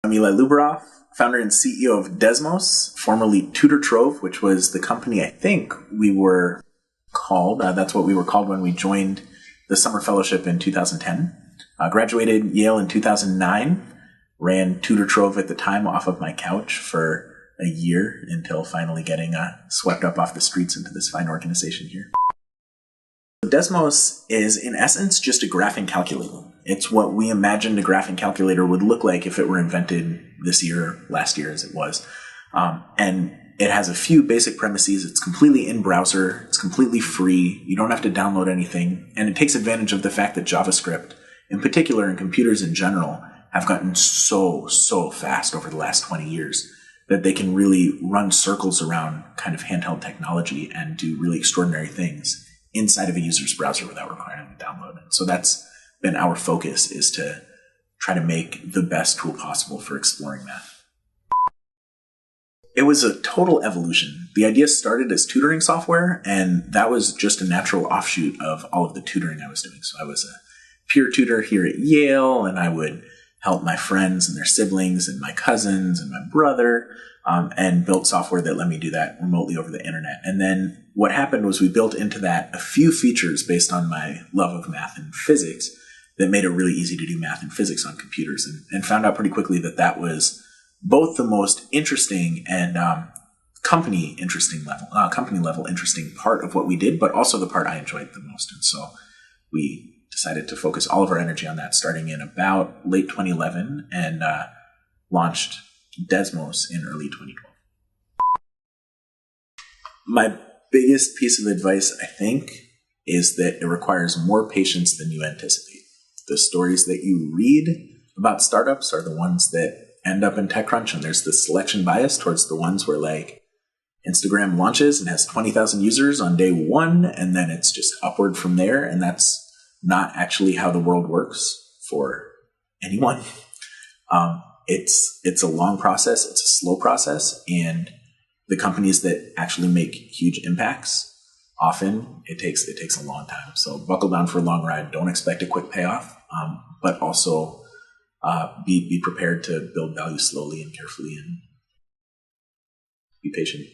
I'm Eli Luberoff, founder and CEO of Desmos, formerly Tutortrove, which was the company I think we were called. That's what we were called when we joined the summer fellowship in 2010. Graduated Yale in 2009, ran Tutortrove at the time off of my couch for a year until finally getting swept up off the streets into this fine organization here. Desmos is, in essence, just a graphing calculator. It's what we imagined a graphing calculator would look like if it were invented this year, last year as it was. And it has a few basic premises. It's completely in-browser. It's completely free. You don't have to download anything. And it takes advantage of the fact that JavaScript, in particular, and computers in general, have gotten so fast over the last 20 years that they can really run circles around kind of handheld technology and do really extraordinary things inside of a user's browser without requiring a download. And so that's been our focus, is to try to make the best tool possible for exploring math. It was a total evolution. The idea started as tutoring software, and that was just a natural offshoot of all of the tutoring I was doing. So I was a peer tutor here at Yale, and I would help my friends and their siblings and my cousins and my brother, and built software that let me do that remotely over the internet. And then what happened was we built into that a few features based on my love of math and physics that made it really easy to do math and physics on computers, and found out pretty quickly that that was both the most interesting and company level interesting part of what we did, but also the part I enjoyed the most. And so we decided to focus all of our energy on that starting in about late 2011 and launched Desmos in early 2012. My biggest piece of advice, I think, is that it requires more patience than you anticipate. The stories that you read about startups are the ones that end up in TechCrunch, and there's this selection bias towards the ones where, like, Instagram launches and has 20,000 users on day one, and then it's just upward from there, and that's not actually how the world works for anyone. It's a long process. It's a slow process. And the companies that actually make huge impacts, often it takes a long time. So buckle down for a long ride. Don't expect a quick payoff, but also be prepared to build value slowly and carefully, and be patient.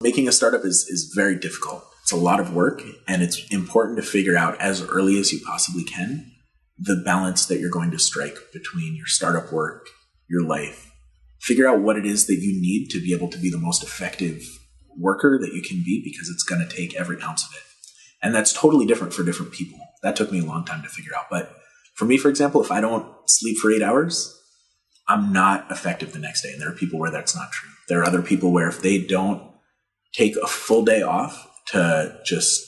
Making a startup is very difficult. It's a lot of work, and it's important to figure out as early as you possibly can the balance that you're going to strike between your startup work, your life. Figure out what it is that you need to be able to be the most effective worker that you can be, because it's going to take every ounce of it. And that's totally different for different people. That took me a long time to figure out. But for me, for example, if I don't sleep for 8 hours, I'm not effective the next day. And there are people where that's not true. There are other people where if they don't take a full day off to just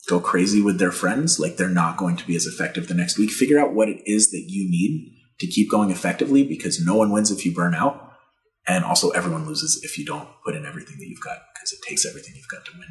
go crazy with their friends, like, they're not going to be as effective the next week. Figure out what it is that you need to keep going effectively, because no one wins if you burn out. And also everyone loses if you don't put in everything that you've got, because it takes everything you've got to win.